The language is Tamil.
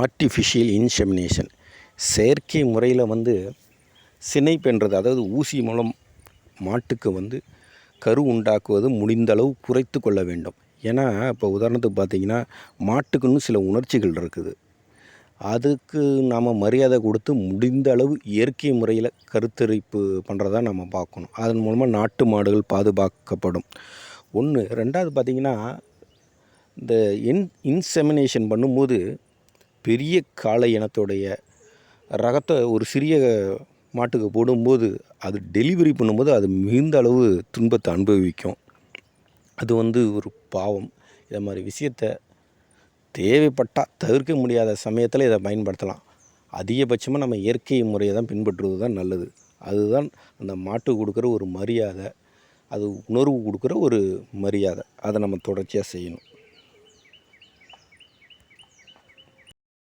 ஆர்டிஃபிஷியல் இன்செமினேஷன், செயற்கை முறையில் சினை பெண்றது, அதாவது ஊசி மூலம் மாட்டுக்கு கரு உண்டாக்குவது முடிந்தளவு குறைத்து கொள்ள வேண்டும். ஏன்னா இப்போ உதாரணத்துக்கு பார்த்திங்கன்னா, மாட்டுக்குன்னு சில உணர்ச்சிகள் இருக்குது. அதுக்கு நாம் மரியாதை கொடுத்து முடிந்த அளவு இயற்கை முறையில் கருத்தரிப்பு பண்ணுறதா நம்ம பார்க்கணும். அதன் மூலமாக நாட்டு மாடுகள் பாதுகாக்கப்படும். ஒன்று. ரெண்டாவது பார்த்திங்கன்னா, இந்த இன்செமினேஷன் பண்ணும்போது பெரிய காளை இனத்துடைய ரகத்தை ஒரு சிறிய மாட்டுக்கு போடும்போது அது டெலிவரி பண்ணும்போது அது மிகுந்த அளவு துன்பத்தை அனுபவிக்கும். அது ஒரு பாவம். இதை மாதிரி விஷயத்தை தேவைப்பட்டால் தவிர்க்க முடியாத சமயத்தில் இதை பயன்படுத்தலாம். அதிகபட்சமாக நம்ம இயற்கை முறையை தான் பின்பற்றுவது தான் நல்லது. அதுதான் அந்த மாட்டுக்கு கொடுக்குற ஒரு மரியாதை, அது உணர்வு கொடுக்குற ஒரு மரியாதை. அதை நம்ம தொடர்ச்சியாக செய்யணும்.